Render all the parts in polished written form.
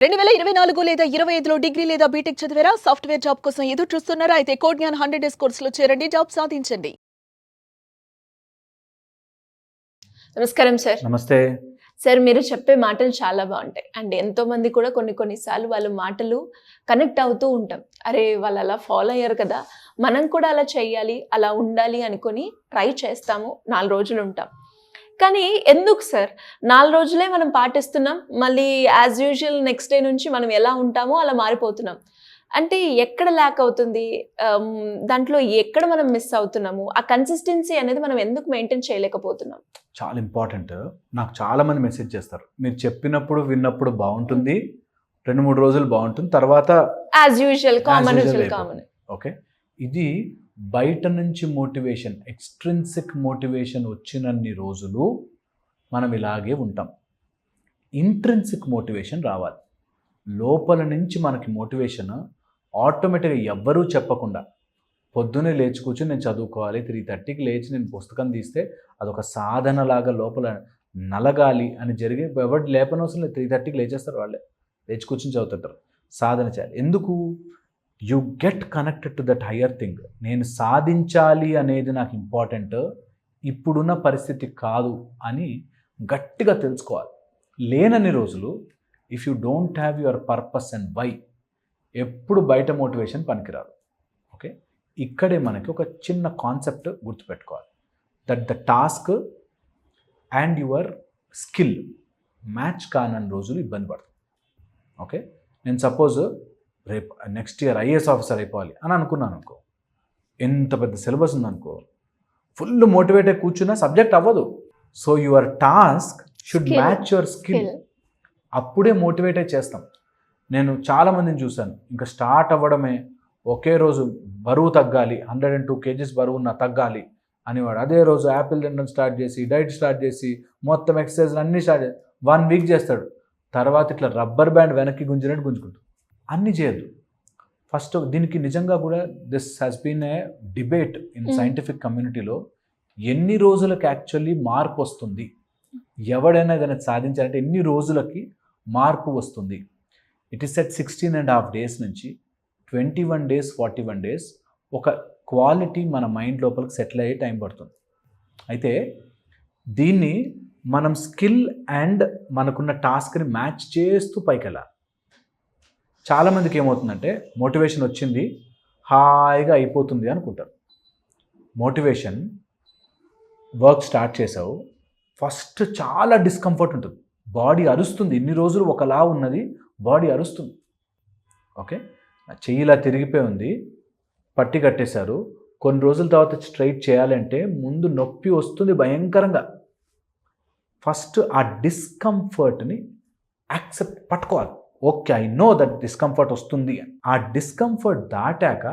2024 లేదా 25లో డిగ్రీ లేదా బీటెక్ చదివారా? సాఫ్ట్‌వేర్ జాబ్ కోసం ఎదురు చూస్తున్నారా? అయితే కోడ్ జ్ఞాన్ 100 డేస్ కోర్సులో చేరండి. జాబ్ సాధించండి. నమస్కారం సార్. నమస్తే. సార్, మీరు చెప్పే మాటలు చాలా బాగుంటాయి. అండ్ ఎంతోమంది కూడా కొన్ని సార్లు వాళ్ళ మాటలు కనెక్ట్ అవుతూ ఉంటాం. అరే, వాళ్ళు అలా ఫాలో అయ్యారు కదా, మనం కూడా అలా చెయ్యాలి, అలా ఉండాలి అనుకొని ట్రై చేస్తాము. 4 రోజులు ఉంటాం. కానీ ఎందుకు సార్ 4 రోజులే మనం పాటిస్తున్నాం, మళ్ళీ యాజ్ యూజువల్ నెక్స్ట్ డే నుంచి మనం ఎలా ఉంటామో అలా మారిపోతున్నాం. అంటే ఎక్కడ ల్యాక్ అవుతుంది? దాంట్లో ఎక్కడ మనం మిస్ అవుతున్నాము? ఆ కన్సిస్టెన్సీ అనేది మనం ఎందుకు మెయింటైన్ చేయలేకపోతున్నాం? చాలా ఇంపార్టెంట్. నాకు చాలామంది మెసేజ్ చేస్తారు, మీరు చెప్పినప్పుడు విన్నప్పుడు బాగుంటుంది, 2-3 రోజులు బాగుంటుంది, తర్వాత యాజ్ యూజువల్ కామన్. ఓకే, ఇది బయట నుంచి మోటివేషన్, ఎక్స్ట్రిన్సిక్ మోటివేషన్ వచ్చినన్ని రోజులు మనం ఇలాగే ఉంటాం. ఇంట్రిన్సిక్ మోటివేషన్ రావాలి. లోపల నుంచి మనకి మోటివేషన్ ఆటోమేటిక్గా ఎవ్వరూ చెప్పకుండా పొద్దున్నే లేచి కూర్చొని నేను చదువుకోవాలి, 3:30కి లేచి నేను పుస్తకం తీస్తే అదొక సాధనలాగా లోపల నలగాలి అని జరిగి ఎవరు లేపనవసరం లేదు, 3:30కి లేచేస్తారు, వాళ్ళే లేచి కూర్చొని చదువుతుంటారు. సాధన చేయాలి. ఎందుకు? You get connected to that higher thing. నేను సాధించాలి అనేది నాకు ఇంపార్టెంట్, ఇప్పుడున్న పరిస్థితి కాదు అని గట్టిగా తెలుసుకోవాలి. లేనన్ని రోజులు if you don't have your purpose and why, ఎప్పుడు బయట మోటివేషన్ పనికిరాదు. ఓకే, ఇక్కడే మనకి ఒక చిన్న కాన్సెప్ట్ గుర్తుపెట్టుకోవాలి. That the task and your skill match కానన్ని రోజులు ఇబ్బంది పడుతుంది. ఓకే, నేను సపోజ్ రేపు నెక్స్ట్ ఇయర్ ఐఏఎస్ ఆఫీసర్ అయిపోవాలి అని అనుకున్నాను అనుకో, ఎంత పెద్ద సిలబస్ ఉందనుకో, ఫుల్ మోటివేట్ అయి కూర్చున్నా సబ్జెక్ట్ అవ్వదు. So your task should match your skill. అప్పుడే మోటివేట్ అయి చేస్తాం. నేను చాలామందిని చూశాను, ఇంకా స్టార్ట్ అవ్వడమే ఒకే రోజు బరువు తగ్గాలి, 102 kgs బరువు తగ్గాలి అనేవాడు. అదే రోజు యాపిల్ తినడం స్టార్ట్ చేసి, డైట్ స్టార్ట్ చేసి, మొత్తం ఎక్సర్సైజ్ అన్నీ స్టార్ట్ చేసి 1 వీక్ చేస్తాడు. తర్వాత ఇట్లా రబ్బర్ బ్యాండ్ వెనక్కి గుంజినట్టు గుంజుకుంటాడు. అన్నీ చేయొద్దు. ఫస్ట్ దీనికి నిజంగా కూడా this has been a debate in scientific కమ్యూనిటీలో. ఎన్ని రోజులకు యాక్చువల్లీ మార్పు వస్తుంది, ఎవడైనా ఏదైనా సాధించాలంటే ఎన్ని రోజులకి మార్పు వస్తుంది? ఇట్ ఈస్ సెట్ 16.5 days నుంచి 21 days, 41 days ఒక క్వాలిటీ మన మైండ్ లోపలికి సెటిల్ అయ్యే టైం పడుతుంది. అయితే దీన్ని మనం స్కిల్ అండ్ మనకున్న టాస్క్ని మ్యాచ్ చేస్తూ పైకి వెళ్ళాలి. చాలామందికి ఏమవుతుందంటే మోటివేషన్ వచ్చింది, హాయిగా అయిపోతుంది అనుకుంటారు. మోటివేషన్ వర్క్ స్టార్ట్ చేసావు, ఫస్ట్ చాలా డిస్కంఫర్ట్ ఉంటుంది, బాడీ అరుస్తుంది. ఇన్ని రోజులు ఒకలా ఉన్నది బాడీ అరుస్తుంది. ఓకే, చెయ్యిలా తిరిగిపోయి ఉంది, పట్టి కట్టేశారు, కొన్ని రోజుల తర్వాత స్ట్రైట్ చేయాలంటే ముందు నొప్పి వస్తుంది భయంకరంగా. ఫస్ట్ ఆ డిస్కంఫర్ట్ని పట్టుకోవాలి. Okay, I know that discomfort వస్తుంది. ఆ డిస్కంఫర్ట్ దాటాక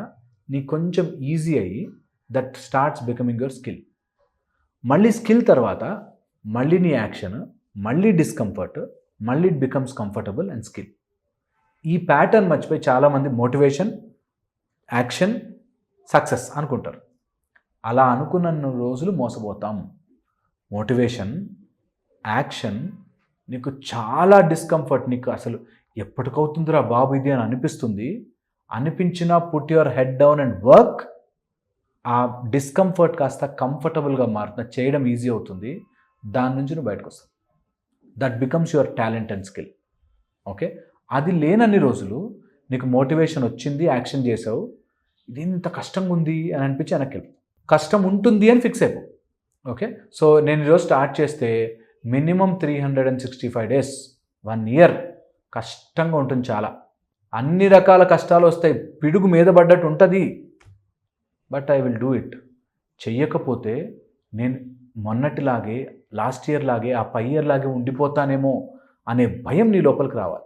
నీకు కొంచెం ఈజీ అయ్యి that starts becoming your skill. మళ్ళీ స్కిల్ తర్వాత మళ్ళీ నీ యాక్షన్, మళ్ళీ డిస్కంఫర్ట్, మళ్ళీ it becomes comfortable and skill. ఈ ప్యాటర్న్ మర్చిపోయి చాలామంది మోటివేషన్, యాక్షన్, సక్సెస్ అనుకుంటారు. అలా అనుకున్న రోజులు మోసపోతాం. మోటివేషన్, యాక్షన్ నీకు చాలా డిస్కంఫర్ట్, నీకు అసలు ఎప్పటికవుతుందిరా బాబు ఇది అని అనిపిస్తుంది. అనిపించినా put your head down and work. ఆ డిస్కంఫర్ట్ కాస్త కంఫర్టబుల్గా మారుతుంది, చేయడం ఈజీ అవుతుంది, దాని నుంచి నువ్వు బయటకు వస్తావు. That becomes your talent and skill. Okay, అది లేనన్ని రోజులు నీకు మోటివేషన్ వచ్చింది, యాక్షన్ చేసావు, ఇది ఇంత కష్టంగా ఉంది అని అనిపించి వెనక్కి వెళ్ళి కష్టం ఉంటుంది అని ఫిక్స్ అయిపో. ఓకే, సో నేను ఈరోజు స్టార్ట్ చేస్తే మినిమం 365 days, 1 year కష్టంగా ఉంటుంది. చాలా అన్ని రకాల కష్టాలు వస్తాయి, పిడుగు మీద పడ్డట్టు ఉంటుంది, but I will do it. చెయ్యకపోతే నేను మొన్నటిలాగే, లాస్ట్ ఇయర్ లాగే, ఆ పై ఇయర్ లాగే ఉండిపోతానేమో అనే భయం నీ లోపలికి రావాలి.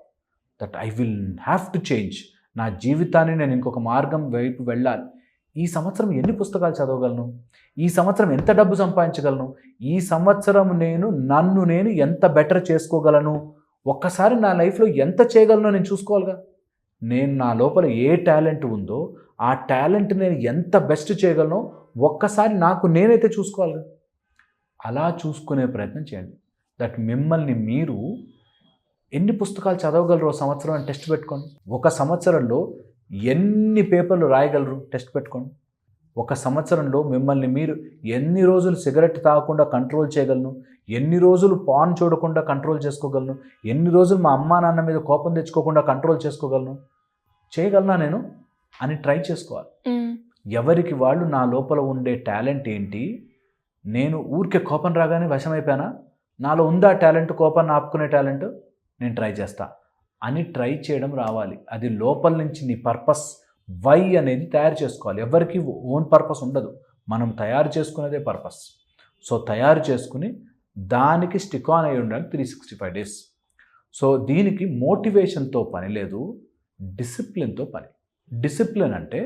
That I will have to change. నా జీవితాన్ని నేను ఇంకొక మార్గం వైపు వెళ్ళాలి. ఈ సంవత్సరం ఎన్ని పుస్తకాలు చదవగలను? ఈ సంవత్సరం ఎంత డబ్బు సంపాదించగలను? ఈ సంవత్సరం నన్ను నేను ఎంత బెటర్ చేసుకోగలను? ఒక్కసారి నా లైఫ్లో ఎంత చేయగలనో నేను చూసుకోవాలిగా. నేను నా లోపల ఏ టాలెంట్ ఉందో ఆ టాలెంట్ నేను ఎంత బెస్ట్ చేయగలనో ఒక్కసారి నాకు నేనైతే చూసుకోవాలిగా. అలా చూసుకునే ప్రయత్నం చేయండి. దట్ మిమ్మల్ని మీరు ఎన్ని పుస్తకాలు చదవగలరు సంవత్సరం అని టెస్ట్ పెట్టుకోండి. ఒక సంవత్సరంలో ఎన్ని పేపర్లు రాయగలరు టెస్ట్ పెట్టుకోండి. ఒక సంవత్సరంలో మిమ్మల్ని మీరు ఎన్ని రోజులు సిగరెట్ తాగకుండా కంట్రోల్ చేయగలను, ఎన్ని రోజులు పాన్ చూడకుండా కంట్రోల్ చేసుకోగలను, ఎన్ని రోజులు మా అమ్మా నాన్న మీద కోపం తెచ్చుకోకుండా కంట్రోల్ చేసుకోగలను, చేయగలనా నేను అని ట్రై చేసుకోవాలి. ఎవరికి వాళ్ళు నా లోపల ఉండే టాలెంట్ ఏంటి, నేను ఊరికే కోపం రాగానే వశమైపోయానా, నాలో ఉందా టాలెంట్, కోపాన్ని ఆపుకునే టాలెంట్, నేను ట్రై చేస్తా అని ట్రై చేయడం రావాలి. అది లోపల నుంచి నీ పర్పస్ వై అనేది తయారు చేసుకోవాలి. ఎవరికి ఓన్ పర్పస్ ఉండదు, మనం తయారు చేసుకునేదే పర్పస్. సో తయారు చేసుకుని దానికి స్టిక్ ఆన్ అయి ఉండాలి 365 days. సో దీనికి మోటివేషన్తో పని లేదు, డిసిప్లిన్తో పని. డిసిప్లిన్ అంటే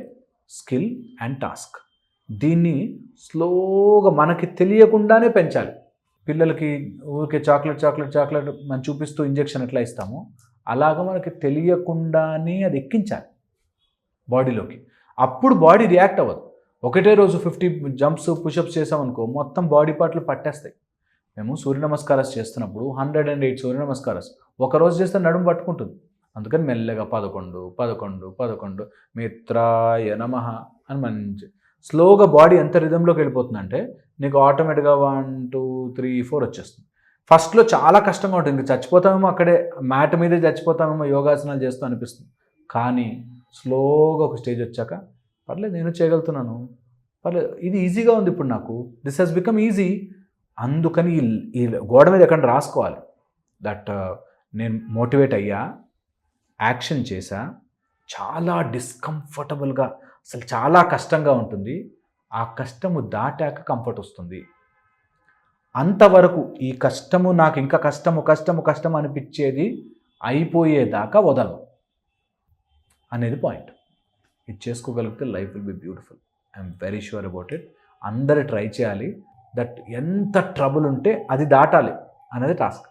స్కిల్ అండ్ టాస్క్. దీన్ని స్లోగా మనకి తెలియకుండానే పెంచాలి. పిల్లలకి ఊరికే చాక్లెట్ మనం చూపిస్తూ ఇంజెక్షన్ ఎట్లా ఇస్తామో అలాగా మనకి తెలియకుండానే అది ఎక్కించాలి బాడీలోకి. అప్పుడు బాడీ రియాక్ట్ అవ్వదు. ఒకటే రోజు 50 జంప్స్ పుషప్స్ చేసామనుకో మొత్తం బాడీ పార్ట్లు పట్టేస్తాయి. మేము సూర్య నమస్కారాలు చేస్తున్నప్పుడు 108 సూర్య నమస్కారాలు ఒకరోజు చేస్తే నడుము పట్టుకుంటుంది. అందుకని మెల్లగా 11 మిత్రాయ నమః అని మంచి స్లోగా బాడీ ఎంత రిధంలోకి వెళ్ళిపోతుందంటే నీకు ఆటోమేటిక్గా 1 2 3 4 వచ్చేస్తుంది. ఫస్ట్లో చాలా కష్టంగా ఉంటుంది, ఇంకా చచ్చిపోతామేమో, అక్కడే మ్యాట్ మీదే చచ్చిపోతామేమో యోగాసనాలు చేస్తూ అనిపిస్తుంది. కానీ స్లోగా ఒక స్టేజ్ వచ్చాక పర్లేదు నేను చేయగలుగుతున్నాను, పర్లేదు ఇది ఈజీగా ఉంది ఇప్పుడు నాకు, దిస్ హెస్ బికమ్ ఈజీ. అందుకని ఈ గోడ మీద ఎక్కడ రాసుకోవాలి దట్ నేను మోటివేట్ అయ్యా, యాక్షన్ చేశా, చాలా డిస్కంఫర్టబుల్గా అసలు చాలా కష్టంగా ఉంటుంది, ఆ కష్టము దాటాక కంఫర్ట్ వస్తుంది. అంతవరకు ఈ కష్టము నాకు ఇంకా కష్టము అనిపించేది అయిపోయేదాకా వదలను అనేది పాయింట్. ఇది చేసుకోగలిగితే life will be beautiful. I'm very sure about it. అందరు ట్రై చేయాలి. దట్ ఎంత ట్రబుల్ ఉంటే అది దాటాలి అనేది టాస్క్.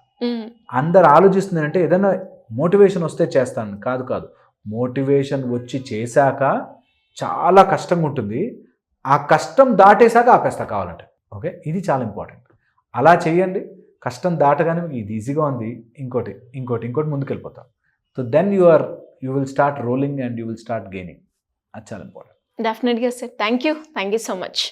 అందరు ఆలోచిస్తుంది అంటే ఏదైనా మోటివేషన్ వస్తే చేస్తాను, కాదు మోటివేషన్ వచ్చి చేశాక చాలా కష్టంగా ఉంటుంది, ఆ కష్టం దాటేశాక ఆపేస్తా కావాలంటే. ఓకే, ఇది చాలా ఇంపార్టెంట్. అలా చేయండి. కష్టం దాటగానే మీకు ఇది ఈజీగా ఉంది, ఇంకోటి ముందుకు వెళ్ళిపోతాం. So then you will start rolling and you will start gaining. అది చాలా ఇంపార్టెంట్. డెఫినెట్గా sir. Thank you so much.